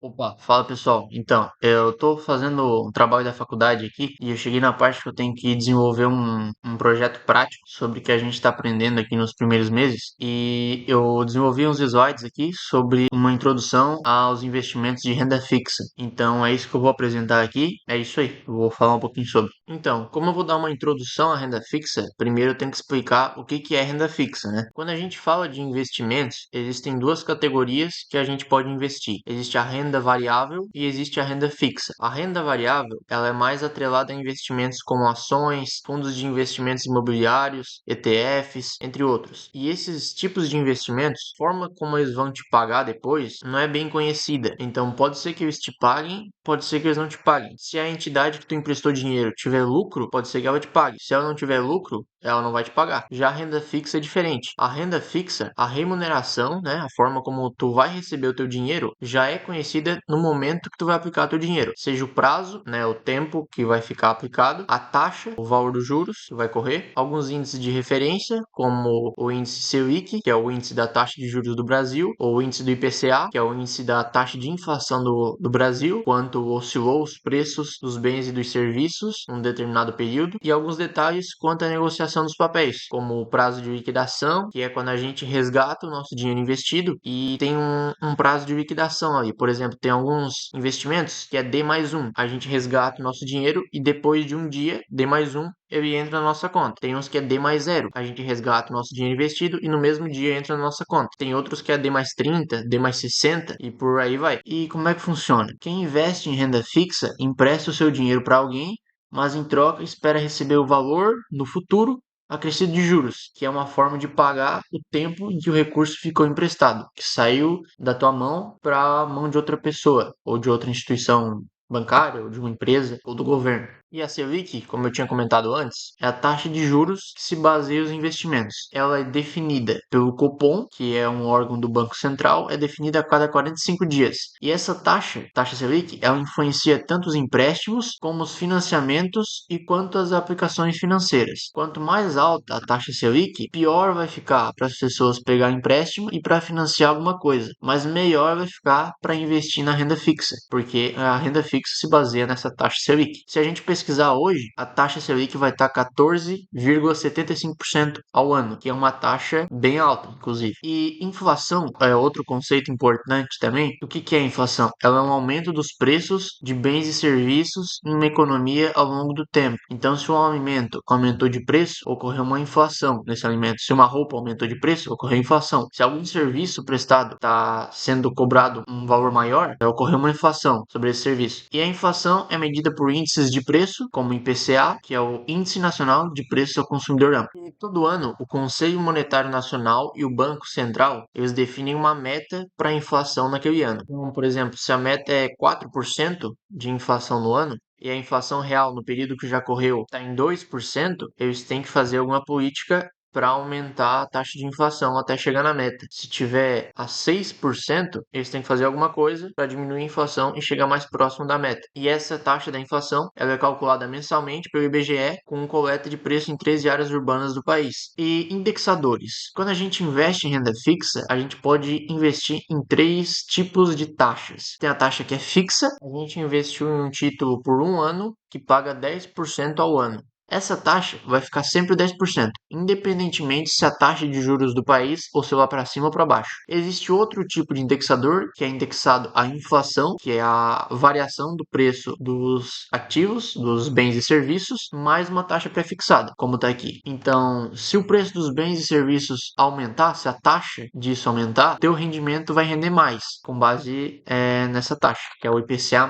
Opa, fala pessoal. Então, eu tô fazendo um trabalho da faculdade aqui e eu cheguei na parte que eu tenho que desenvolver um projeto prático sobre o que a gente está aprendendo aqui nos primeiros meses. E eu desenvolvi uns slides aqui sobre uma introdução aos investimentos de renda fixa. Então, é isso que eu vou apresentar aqui. É isso aí, eu vou falar um pouquinho sobre. Então, como eu vou dar uma introdução à renda fixa, primeiro eu tenho que explicar o que é renda fixa, né? Quando a gente fala de investimentos, existem duas categorias que a gente pode investir. Existe a renda variável e existe a renda fixa. A renda variável, ela é mais atrelada a investimentos como ações, fundos de investimentos imobiliários, ETFs, entre outros. E esses tipos de investimentos, a forma como eles vão te pagar depois, não é bem conhecida. Então, pode ser que eles te paguem, pode ser que eles não te paguem. Se a entidade que tu emprestou dinheiro tiver lucro, pode ser que ela te pague. Se ela não tiver lucro, ela não vai te pagar. Já a renda fixa é diferente. A renda fixa, a remuneração, né, a forma como tu vai receber o teu dinheiro, já é conhecida no momento que tu vai aplicar o teu dinheiro. Seja o prazo, né, o tempo que vai ficar aplicado, a taxa, o valor dos juros que vai correr, alguns índices de referência, como o índice Selic, que é o índice da taxa de juros do Brasil, ou o índice do IPCA, que é o índice da taxa de inflação do Brasil, quanto oscilou os preços dos bens e dos serviços em um determinado período, e alguns detalhes quanto à negociação dos papéis, como o prazo de liquidação, que é quando a gente resgata o nosso dinheiro investido e tem um prazo de liquidação ali. Por exemplo, tem alguns investimentos que é D mais um. A gente resgata o nosso dinheiro e depois de um dia, D mais um, ele entra na nossa conta. Tem uns que é D mais zero. A gente resgata o nosso dinheiro investido e no mesmo dia entra na nossa conta. Tem outros que é D mais 30, D mais 60 e por aí vai. E como é que funciona? Quem investe em renda fixa empresta o seu dinheiro para alguém, mas em troca espera receber o valor no futuro acrescido de juros, que é uma forma de pagar o tempo em que o recurso ficou emprestado, que saiu da tua mão para a mão de outra pessoa ou de outra instituição bancária, ou de uma empresa, ou do governo. E a Selic, como eu tinha comentado antes, é a taxa de juros que se baseia os investimentos. Ela é definida pelo Copom, que é um órgão do Banco Central, é definida a cada 45 dias. E essa taxa Selic, ela influencia tanto os empréstimos como os financiamentos e quanto as aplicações financeiras. Quanto mais alta a taxa Selic, pior vai ficar para as pessoas pegar empréstimo e para financiar alguma coisa, mas melhor vai ficar para investir na renda fixa, porque a renda fixa se baseia nessa taxa Selic. Se a gente pesquisar hoje, a taxa Selic vai estar 14,75% ao ano, que é uma taxa bem alta, inclusive. E inflação é outro conceito importante também. O que é inflação? Ela é um aumento dos preços de bens e serviços em uma economia ao longo do tempo. Então, se um alimento aumentou de preço, ocorreu uma inflação nesse alimento. Se uma roupa aumentou de preço, ocorreu inflação. Se algum serviço prestado está sendo cobrado um valor maior, ocorreu uma inflação sobre esse serviço. E a inflação é medida por índices de preço, como o IPCA, que é o Índice Nacional de Preços ao Consumidor Amplo. E todo ano, o Conselho Monetário Nacional e o Banco Central, eles definem uma meta para a inflação naquele ano. Então, por exemplo, se a meta é 4% de inflação no ano, e a inflação real no período que já correu está em 2%, eles têm que fazer alguma política para aumentar a taxa de inflação até chegar na meta. Se tiver a 6%, eles têm que fazer alguma coisa para diminuir a inflação e chegar mais próximo da meta. E essa taxa da inflação, ela é calculada mensalmente pelo IBGE com coleta de preço em 13 áreas urbanas do país. E indexadores. Quando a gente investe em renda fixa, a gente pode investir em três tipos de taxas. Tem a taxa que é fixa, a gente investiu em um título por um ano que paga 10% ao ano. Essa taxa vai ficar sempre 10%, independentemente se a taxa de juros do país oscilar para cima ou para baixo. Existe outro tipo de indexador, que é indexado à inflação, que é a variação do preço dos ativos, dos bens e serviços, mais uma taxa pré-fixada, como está aqui. Então, se o preço dos bens e serviços aumentar, se a taxa disso aumentar, teu rendimento vai render mais, com base nessa taxa, que é o IPCA+.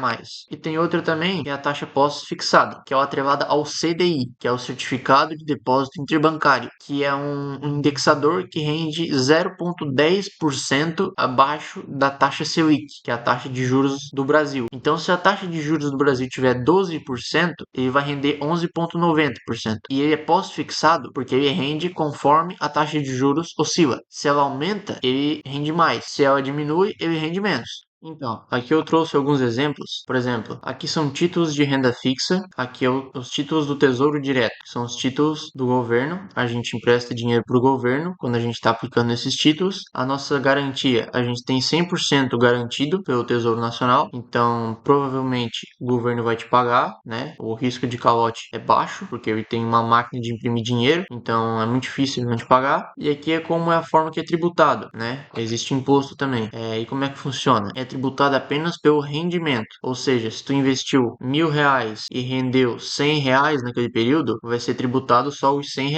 E tem outra também, que é a taxa pós-fixada, que é atrelada ao CDI, que é o Certificado de Depósito Interbancário, que é um indexador que rende 0,10% abaixo da taxa Selic, que é a taxa de juros do Brasil. Então, se a taxa de juros do Brasil tiver 12%, ele vai render 11,90%. E ele é pós-fixado porque ele rende conforme a taxa de juros oscila. Se ela aumenta, ele rende mais. Se ela diminui, ele rende menos. Então, aqui eu trouxe alguns exemplos. Por exemplo, aqui são títulos de renda fixa, aqui é os títulos do Tesouro Direto, que são os títulos do governo. A gente empresta dinheiro para o governo quando a gente está aplicando esses títulos. A nossa garantia, a gente tem 100% garantido pelo Tesouro Nacional, então provavelmente o governo vai te pagar, né? O risco de calote é baixo, porque ele tem uma máquina de imprimir dinheiro, então é muito difícil ele não te pagar. E aqui é como é a forma que é tributado, né? Existe imposto também. E como é que funciona? É tributado apenas pelo rendimento. Ou seja, se tu investiu R$ 1.000 e rendeu R$ 100 naquele período, vai ser tributado só os R$ 100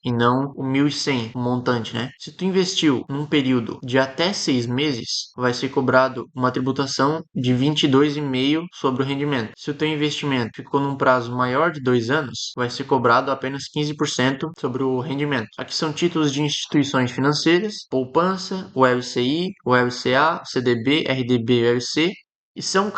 e não o 1.100, o montante, né? Se tu investiu num período de até 6 meses, vai ser cobrado uma tributação de 22,5 sobre o rendimento. Se o teu investimento ficou num prazo maior de 2 anos, vai ser cobrado apenas 15% sobre o rendimento. Aqui são títulos de instituições financeiras, poupança, o LCI, o LCA, o CDB, RDB e LC, e são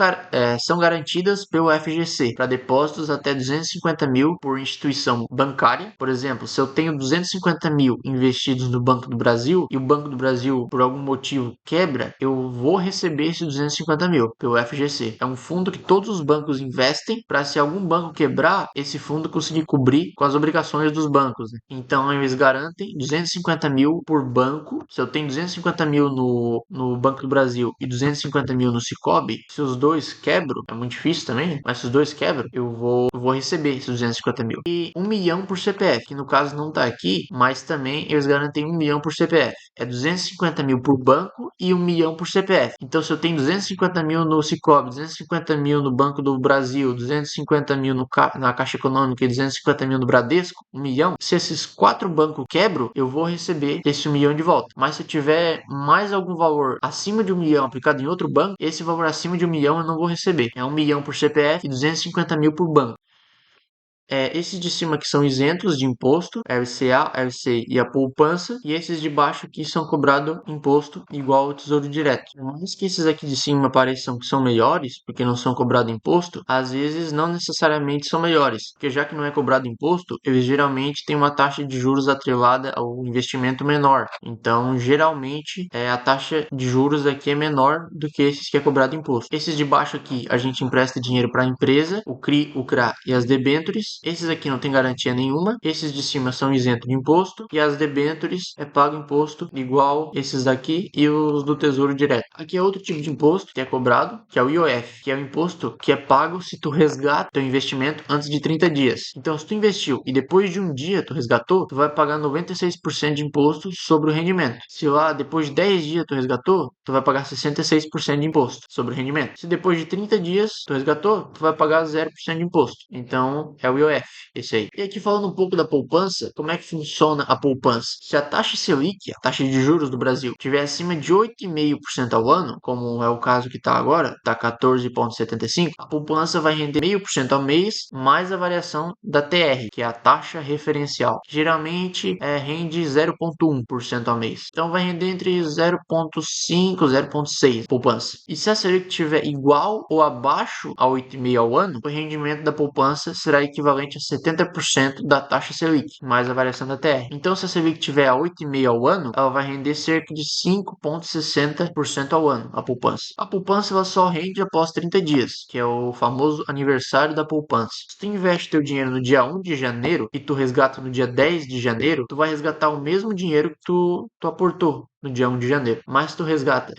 garantidas pelo FGC para depósitos até 250 mil por instituição bancária. Por exemplo, se eu tenho 250 mil investidos no Banco do Brasil e o Banco do Brasil, por algum motivo, quebra, eu vou receber esses 250 mil pelo FGC. É um fundo que todos os bancos investem para, se algum banco quebrar, esse fundo conseguir cobrir com as obrigações dos bancos, né? Então, eles garantem 250 mil por banco. Se eu tenho 250 mil no Banco do Brasil e 250 mil no Cicobi, se os dois quebram, é muito difícil também, mas se os dois quebram, eu vou receber esses 250 mil. E 1 milhão por CPF, que no caso não tá aqui, mas também eles garantem 1 milhão por CPF. É 250 mil por banco e 1 milhão por CPF. Então, se eu tenho 250 mil no Cicobi, 250 mil no Banco do Brasil, 250 mil na Caixa Econômica e 250 mil no Bradesco, 1 milhão, se esses quatro bancos quebram, eu vou receber esse 1 milhão de volta. Mas se eu tiver mais algum valor acima de 1 milhão aplicado em outro banco, esse valor acima de 1 milhão eu não vou receber. É 1 milhão por CPF e 250 mil por banco. Esses de cima que são isentos de imposto, LCA, LCI e a poupança, e esses de baixo que são cobrados imposto igual ao Tesouro Direto. Por mais que esses aqui de cima pareçam que são melhores, porque não são cobrado imposto, às vezes não necessariamente são melhores, porque já que não é cobrado imposto, eles geralmente têm uma taxa de juros atrelada ao investimento menor. Então, geralmente, a taxa de juros aqui é menor do que esses que é cobrado imposto. Esses de baixo aqui, a gente empresta dinheiro para a empresa, o CRI, o CRA e as debêntures. Esses aqui não tem garantia nenhuma. Esses de cima são isentos de imposto e as debêntures é pago imposto igual esses daqui e os do Tesouro Direto. Aqui é outro tipo de imposto que é cobrado, que é o IOF, que é o imposto que é pago se tu resgata teu investimento antes de 30 dias. Então, se tu investiu e depois de um dia tu resgatou, tu vai pagar 96% de imposto sobre o rendimento. Se lá depois de 10 dias tu resgatou, tu vai pagar 66% de imposto sobre o rendimento. Se depois de 30 dias tu resgatou, tu vai pagar 0% de imposto. Então, é o IOF, esse aí. E aqui falando um pouco da poupança, como é que funciona a poupança? Se a taxa Selic, a taxa de juros do Brasil, tiver acima de 8,5% ao ano, como é o caso que está agora, está 14,75%, a poupança vai render 0,5% ao mês, mais a variação da TR, que é a taxa referencial. Geralmente rende 0,1% ao mês. Então vai render entre 0,5 e 0,6 poupança. E se a Selic estiver igual ou abaixo a 8,5 ao ano, o rendimento da poupança será equivalente a 70% da taxa Selic, mais a variação da TR. Então, se a Selic estiver a 8,5 ao ano, ela vai render cerca de 5,60% ao ano, a poupança. A poupança ela só rende após 30 dias, que é o famoso aniversário da poupança. Se tu investe teu dinheiro no dia 1 de janeiro e tu resgata no dia 10 de janeiro, tu vai resgatar o mesmo dinheiro que tu aportou no dia 1 de janeiro. Mas se tu resgata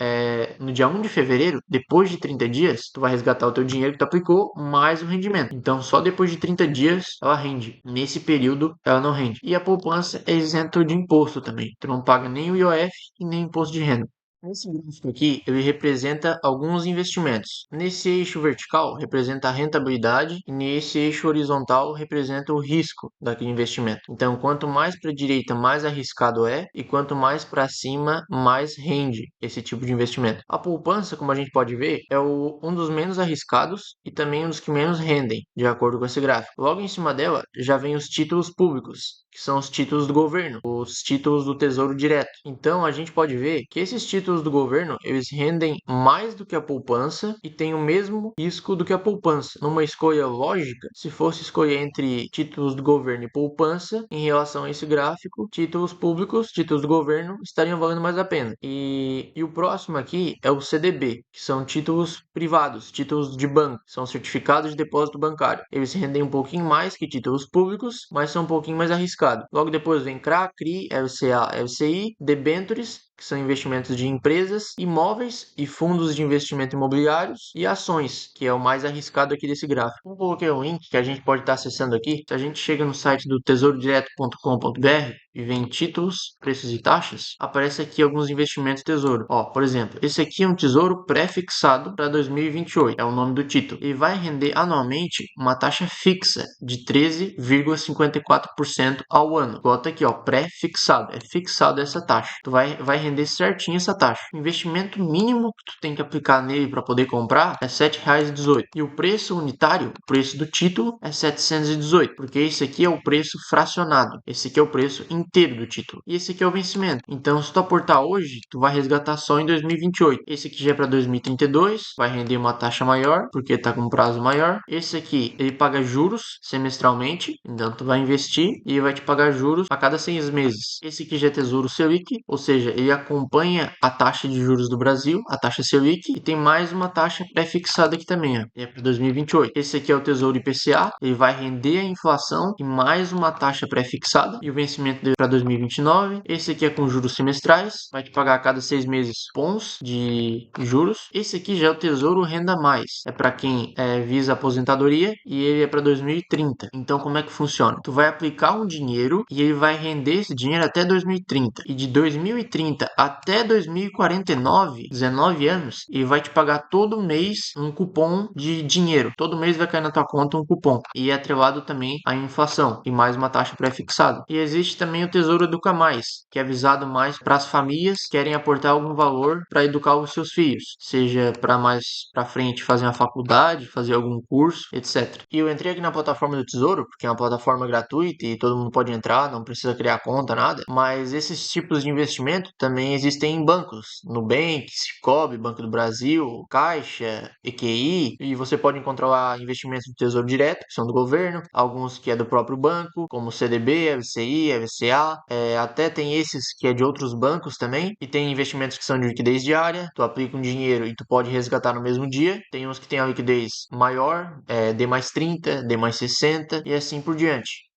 no dia 1 de fevereiro, depois de 30 dias, tu vai resgatar o teu dinheiro que tu aplicou mais o rendimento. Então, só depois de 30 dias ela rende. Nesse período, ela não rende. E a poupança é isento de imposto também. Tu não paga nem o IOF e nem imposto de renda. Esse gráfico aqui, ele representa alguns investimentos. Nesse eixo vertical, representa a rentabilidade e nesse eixo horizontal, representa o risco daquele investimento. Então, quanto mais para a direita, mais arriscado é, e quanto mais para cima, mais rende esse tipo de investimento. A poupança, como a gente pode ver, é um dos menos arriscados e também um dos que menos rendem, de acordo com esse gráfico. Logo em cima dela, já vem os títulos públicos, que que são os títulos do governo, os títulos do Tesouro Direto. Então a gente pode ver que esses títulos do governo, eles rendem mais do que a poupança e têm o mesmo risco do que a poupança. Numa escolha lógica, se fosse escolher entre títulos do governo e poupança, em relação a esse gráfico, títulos públicos, títulos do governo, estariam valendo mais a pena. E o próximo aqui é o CDB, que são títulos privados, títulos de banco, são certificados de depósito bancário. Eles rendem um pouquinho mais que títulos públicos, mas são um pouquinho mais arriscados. Logo depois vem CRA, CRI, LCA, LCI, debêntures, que são investimentos de empresas, imóveis e fundos de investimento imobiliários e ações, que é o mais arriscado aqui desse gráfico. Eu coloquei o link que a gente pode estar acessando aqui. Se a gente chega no site do tesourodireto.com.br e vem títulos, preços e taxas, aparece aqui alguns investimentos tesouro. Ó, por exemplo, esse aqui é um tesouro pré-fixado para 2028, é o nome do título. E vai render anualmente uma taxa fixa de 13,54% ao ano. Bota aqui, ó, pré-fixado, é fixado essa taxa. Tu vai render certinho essa taxa. O investimento mínimo que tu tem que aplicar nele para poder comprar é R$ 7,18. E o preço unitário, o preço do título, é 718, porque esse aqui é o preço fracionado. Esse aqui é o preço inteiro do título. E esse aqui é o vencimento. Então, se tu aportar hoje, tu vai resgatar só em 2028. Esse aqui já é para 2032, vai render uma taxa maior, porque tá com um prazo maior. Esse aqui, ele paga juros semestralmente, então tu vai investir e vai te pagar juros a cada 6 meses. Esse aqui já é Tesouro Selic, ou seja, ele acompanha a taxa de juros do Brasil, a taxa Selic, e tem mais uma taxa pré-fixada aqui também, ó, é para 2028. Esse aqui é o Tesouro IPCA, ele vai render a inflação e mais uma taxa pré-fixada, e o vencimento dele para 2029. Esse aqui é com juros semestrais, vai te pagar a cada 6 meses PONs de juros. Esse aqui já é o Tesouro Renda Mais, é para quem visa aposentadoria e ele é para 2030. Então, como é que funciona? Tu vai aplicar um dinheiro e ele vai render esse dinheiro até 2030. E de 2030 até 2049, 19 anos, ele vai te pagar todo mês um cupom de dinheiro. Todo mês vai cair na tua conta um cupom. E é atrelado também à inflação e mais uma taxa pré-fixada. E existe também o Tesouro Educa Mais, que é visado mais para as famílias que querem aportar algum valor para educar os seus filhos, seja para mais para frente fazer uma faculdade, fazer algum curso, etc. E eu entrei aqui na plataforma do Tesouro, porque é uma plataforma gratuita e todo mundo pode entrar, não precisa criar conta, nada. Mas esses tipos de investimento também existem em bancos, Nubank, Sicoob, Banco do Brasil, Caixa, EQI, e você pode encontrar lá investimentos do Tesouro Direto, que são do governo, alguns que é do próprio banco, como CDB, LCI, LCA, até tem esses que é de outros bancos também, e tem investimentos que são de liquidez diária, tu aplica um dinheiro e tu pode resgatar no mesmo dia, tem uns que tem a liquidez maior, D mais 30, D mais 60 e assim por diante.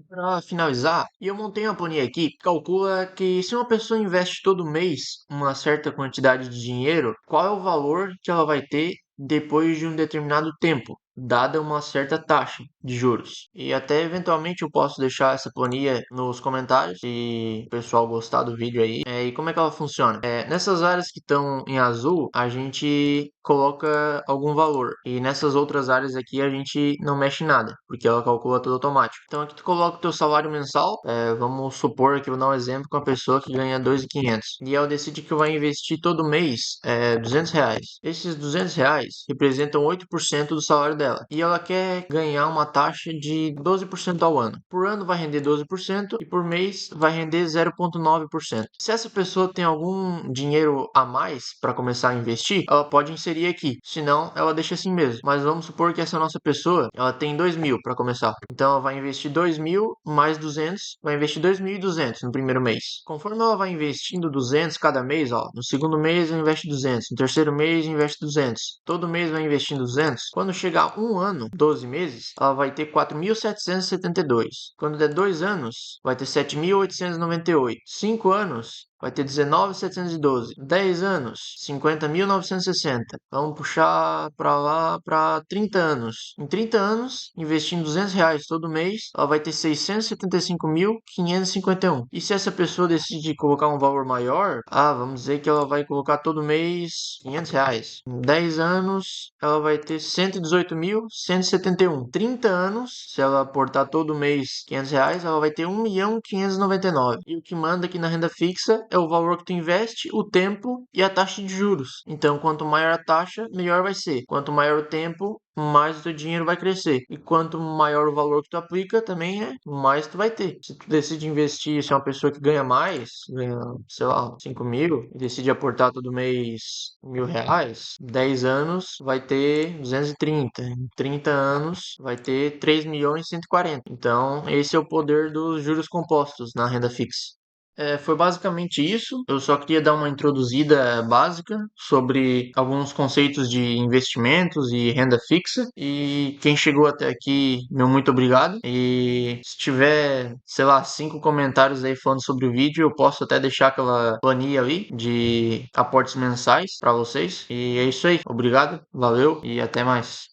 Para finalizar, e eu montei uma planilha aqui que calcula que se uma pessoa investe todo mês uma certa quantidade de dinheiro, qual é o valor que ela vai ter depois de um determinado tempo, dada uma certa taxa de juros. E até eventualmente eu posso deixar essa planilha nos comentários se o pessoal gostar do vídeo aí. E como é que ela funciona? Nessas áreas que estão em azul, a gente coloca algum valor. E nessas outras áreas aqui a gente não mexe nada, porque ela calcula tudo automático. Então aqui tu coloca o teu salário mensal, vamos supor que eu vou dar um exemplo com uma pessoa que ganha 2.500 e ela decide que vai investir todo mês R$ 200. Esses R$ 200 representam 8% do salário dela e ela quer ganhar uma taxa de 12% ao ano. Por ano vai render 12% e por mês vai render 0,9%. Se essa pessoa tem algum dinheiro a mais para começar a investir, ela pode inserir aqui. Se não, ela deixa assim mesmo. Mas vamos supor que essa nossa pessoa, ela tem 2.000 para começar. Então ela vai investir 2.000 mais 200, vai investir 2.200 no primeiro mês. Conforme ela vai investindo 200 cada mês, ó, no segundo mês ela investe 200, no terceiro mês investe 200. Todo mês vai investindo 200. Quando chegar um ano, 12 meses, ela vai ter 4.772. Quando der 2 anos, vai ter 7.898. 5 anos, vai ter 19.712. 10 anos, 50.960. Vamos puxar para lá para 30 anos. Em 30 anos, investindo R$ 200 todo mês, ela vai ter 675.551. E se essa pessoa decide colocar um valor maior, vamos dizer que ela vai colocar todo mês R$ 500. Em 10 anos, ela vai ter 118.171. 30 anos, se ela aportar todo mês R$ 500, ela vai ter 1.599. E o que manda aqui na renda fixa é o valor que tu investe, o tempo e a taxa de juros. Então, quanto maior a taxa, melhor vai ser. Quanto maior o tempo, mais o teu dinheiro vai crescer. E quanto maior o valor que tu aplica, também mais tu vai ter. Se tu decide investir, se é uma pessoa que ganha mais, ganha, sei lá, 5 mil, e decide aportar todo mês R$ 1.000, 10 anos vai ter 230. Em 30 anos vai ter 3.140.000. Então, esse é o poder dos juros compostos na renda fixa. Foi basicamente isso. Eu só queria dar uma introduzida básica sobre alguns conceitos de investimentos e renda fixa. E quem chegou até aqui, meu muito obrigado. E se tiver, sei lá, 5 comentários aí falando sobre o vídeo, eu posso até deixar aquela planilha ali de aportes mensais para vocês. E é isso aí. Obrigado, valeu e até mais.